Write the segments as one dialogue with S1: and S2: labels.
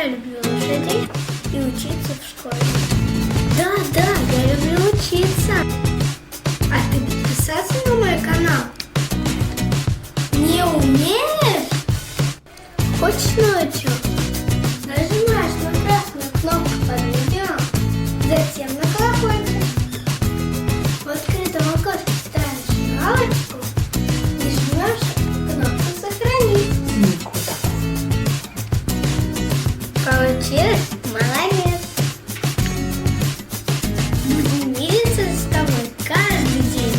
S1: Я люблю лошадей и учиться в школе. Да, я люблю учиться. А ты подписаться на мой канал не умеешь? Хочешь ночью? Нажимаешь на красную кнопку под видео, затем на колокольчик. В открытом окошке ставишь галочку и жмешь кнопку «Сохранить». Получилось? Молодец! Будем мириться с тобой каждый день.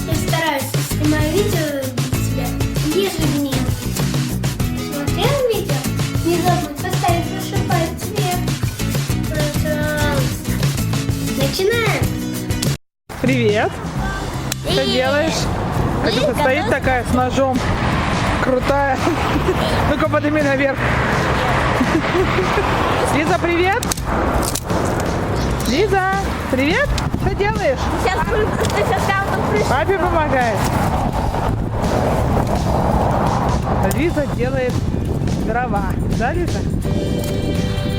S1: Я стараюсь снимать видео для тебя ежедневно. Смотрел видео? Не забудь поставить большой палец вверх. Пожалуйста. Начинаем!
S2: Привет! Что делаешь? Катюха стоит такая с ножом. Крутая. Ну-ка подними наверх. Лиза, привет! Лиза, привет! Что делаешь?
S3: Сейчас
S2: Папе помогает. Лиза делает дрова. Да, Лиза?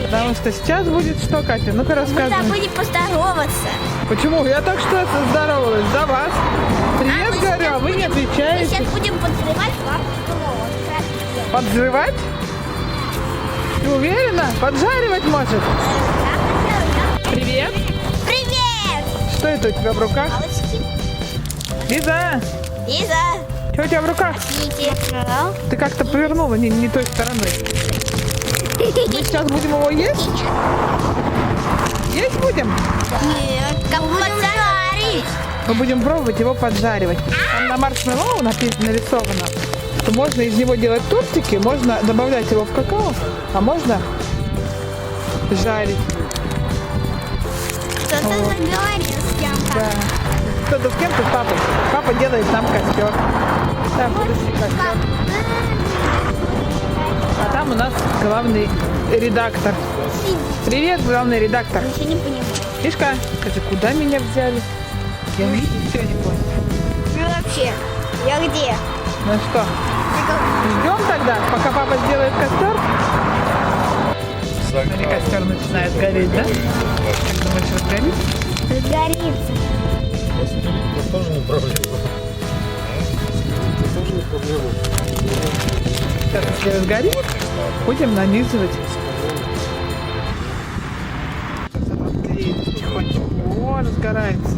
S2: Потому что сейчас будет что, Катя? Ну-ка
S3: мы
S2: рассказывай.
S3: забыли поздороваться.
S2: Почему? Я так что здоровалась за вас. Привет,
S3: мы
S2: говорю, а вы не
S3: Мы
S2: отвечаете.
S3: сейчас будем подрывать бабушку Лолу.
S2: Поджаривать? Ты уверена? Поджаривать может? Привет.
S3: Привет!
S2: Что это у тебя в руках?
S3: Палочки.
S2: Лиза,
S3: Лиза.
S2: что у тебя в руках?
S3: Видите?
S2: Ты как-то повернула не той стороной. Мы сейчас будем его есть? Есть будем?
S3: Нет. Как поджарить?
S2: Мы будем пробовать его поджаривать. Там на маршмеллоу нарисовано, что можно из него делать тортики, можно добавлять его в какао, а можно жарить.
S3: Кто-то заговорил с кем-то.
S2: Да. Кто-то с кем-то, с папой. Папа делает нам костер. Там подожди, костер. А там у нас главный редактор. Привет, главный редактор.
S3: Ничего не понимаю.
S2: Мишка, скажи, куда меня взяли? Я ничего не понял.
S3: Ну вообще, я где?
S2: Ну что, ждем тогда, пока папа сделает костер? Или костер начинает гореть, да? Как думаешь, разгорит?
S3: Загорится.
S4: Это тоже не проблема. Это тоже не проблема.
S2: Сейчас, если разгорит, будем нанизывать. Сейчас оно тлеет потихонечку. О, разгорается.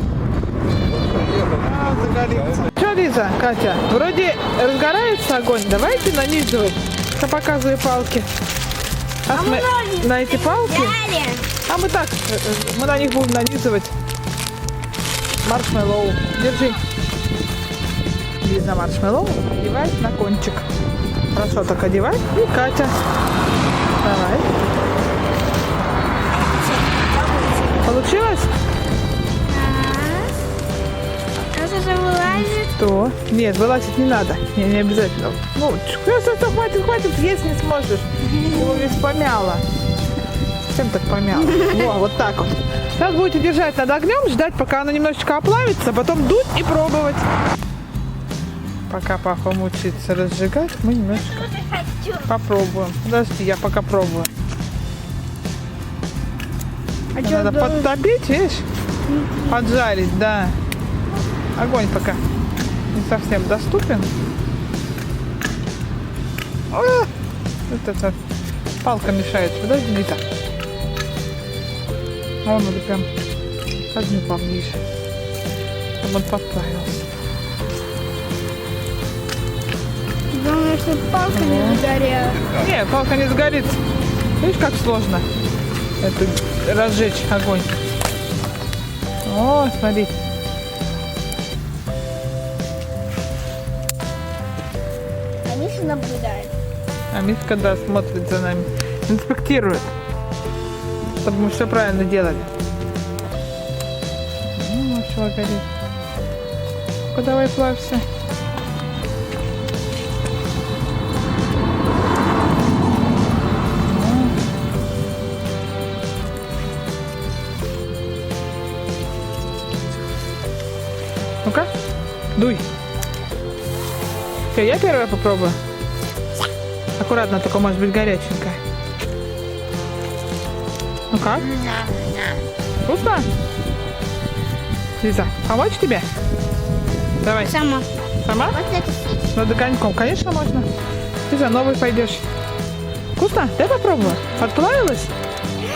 S2: А, загорится. Что, Лиза, Катя, вроде разгорается огонь. Давайте нанизывать. Я показываю палки. Сейчас мы на эти палки,
S3: Взяли.
S2: а мы так, мы на них будем нанизывать маршмеллоу. Держи. Лиза маршмеллоу одевает на кончик. Хорошо так одевай. И Катя. Давай. Получилось?
S3: Раз уже вылазит.
S2: То. Нет, вылазить не надо. Не обязательно. Ну, хватит, есть не сможешь. Его весь помяло. Чем так помяло? Во, вот так вот. Сейчас будете держать над огнем, ждать, пока оно немножечко оплавится, потом дуть и пробовать. Пока папа мучается разжигать, мы немножечко попробуем. Подожди, я пока пробую. Надо подтопить, видишь? Поджарить, да. Огонь пока не совсем доступен. О! Это палка мешает. Подожди, не так. А он надо прям к огню поближе, чтобы он подплавился.
S3: Главное, чтобы палка не загорела.
S2: Не, палка не сгорит. Видишь, как сложно это разжечь огонь. О, смотри.
S3: А Миша наблюдает.
S2: А Мишка, да, смотрит за нами. Инспектирует, чтобы мы все правильно делали. Ну, все горит. Ну-ка, давай плавься. Ну-ка, дуй. Все, я первая попробую. Аккуратно, только может быть горяченькая. Ну как? Вкусно? Лиза, помочь тебе? Давай.
S3: Сама.
S2: Сама?
S3: Вот это съесть.
S2: Над коньком, конечно, можно. Ты за новый пойдешь. Вкусно? Дай попробую. Отплавилась?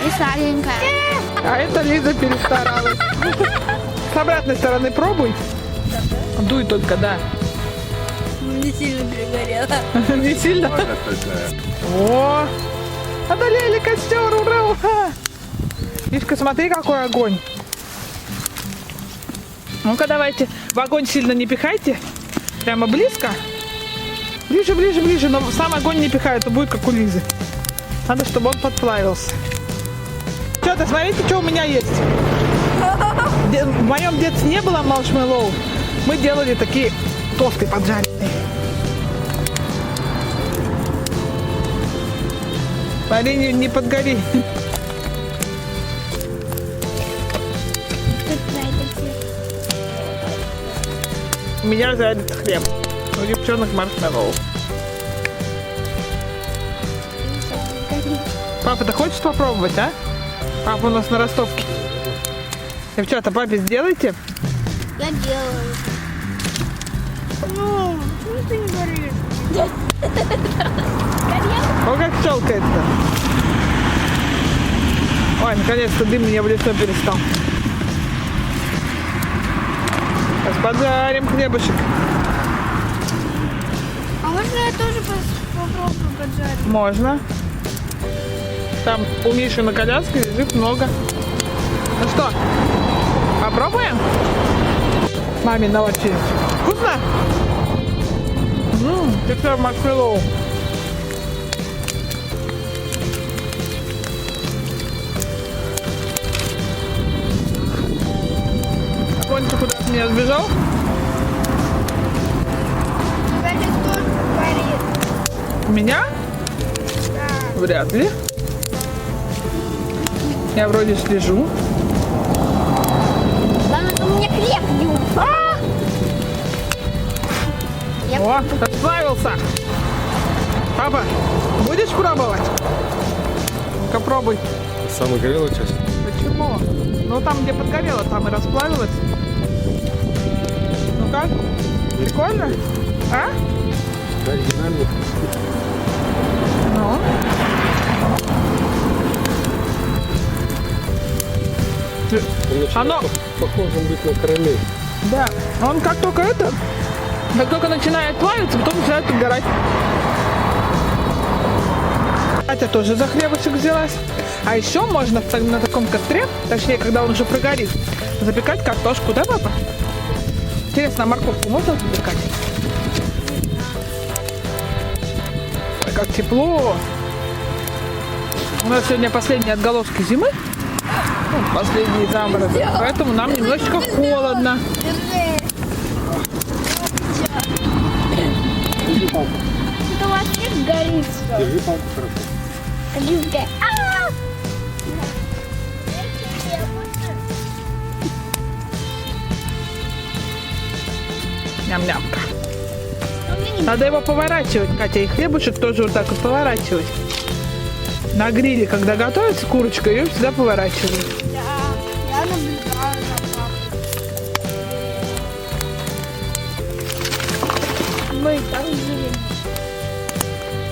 S3: И сладенькая.
S2: А это Лиза перестаралась. С обратной стороны пробуй. Дуй только, да.
S3: Не сильно перегорела.
S2: Не сильно. О, одолели костер, ура! Мишка, смотри, какой огонь. Ну-ка, давайте. В огонь сильно не пихайте. Прямо близко. Ближе, ближе, ближе. Но сам огонь не пихай, то будет как у Лизы. Надо, чтобы он подплавился. Что-то, смотрите, что у меня есть. В моем детстве не было маршмеллоу. Мы делали такие тосты поджаренные. Смотри, не подгори. У меня жарит хлеб. У девчонок маршмеллоу. Папа, ты хочешь попробовать, а? Папа у нас на ростовке. Девчата, папе сделайте.
S3: Я делаю. Ну, почему ты не горишь?
S2: О, как щелкает-то. Ой, наконец-то дым мне в лицо перестал. Сейчас поджарим хлебушек.
S3: А можно я тоже попробую поджарить?
S2: Можно. Там у Миши на коляске лежит много. Ну что, попробуем? Маме на очередь. Вкусно? Это маршмеллоу. Пончик куда от меня сбежал?
S3: Кстати, тоже горит.
S2: У меня?
S3: Да.
S2: Вряд ли. Я вроде слежу.
S3: Главное, что у меня хлеб бьют.
S2: О, расплавился. Папа, будешь пробовать? Ну-ка, пробуй.
S4: Самая горелая часть.
S2: Почему? Ну, там, где подгорело, там и расплавилось. Ну как? Прикольно? А?
S4: Оригинальный.
S2: Ну?
S4: Он
S2: Оно-
S4: похоже быть на карамель.
S2: Да. Он как только начинает плавиться, потом начинает подгорать. Катя тоже за хлебушек взялась. А еще можно на таком костре, точнее, когда он уже прогорит, запекать картошку, да, папа? Интересно, а морковку можно запекать? Ой, как тепло. У нас сегодня последние отголоски зимы. Ну, последние заморозки. Поэтому нам немножечко холодно.
S3: Это у вас всех горит, что ли?
S4: Держи палку хорошо.
S3: Лизга.
S2: Ням-нямка. Надо его поворачивать, Катя, и хлебушек тоже вот так вот поворачивать. На гриле, когда готовится курочка, ее всегда поворачивают.
S3: Да, я наблюдаю за папой. Мы там жили.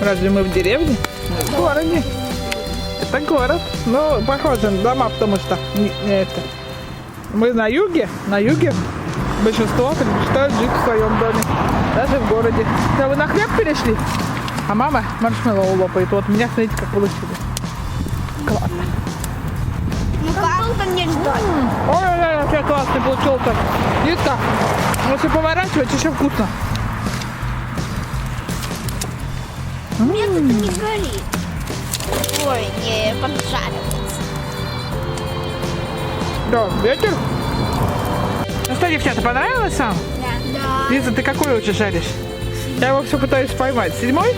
S2: Разве мы в деревне? Мы в городе. Это город. Ну, похоже на дома, потому что это. Мы на юге большинство предпочитают жить в своем доме. Даже в городе. Да, вы на хлеб перешли? А мама маршмеллоу лопает. Вот у меня, смотрите, как получилось. Классно.
S3: Ну как долго мне ждать?
S2: Ой, какой классный получился. Лизка, если поворачивать, еще вкусно.
S3: Нет, это не горит. Ой, не поджаривается.
S2: Да, ветер. Ну что, девчата, понравилось вам?
S3: Да.
S2: Лиза, ты какой лучше жаришь? Я его все пытаюсь поймать. 7-й?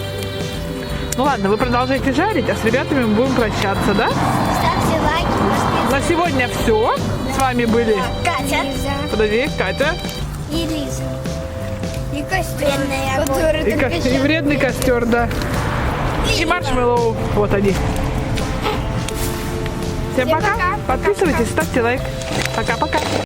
S2: Ну ладно, вы продолжаете жарить, а с ребятами мы будем прощаться, да?
S3: Ставьте лайки.
S2: На сегодня все. С вами были
S3: Катя.
S2: подожди, Катя
S3: И Лиза. И костер.
S2: и вредный костер, да. И маршмеллоу. Вот они. Всем пока. Подписывайтесь, ставьте лайк. Пока-пока.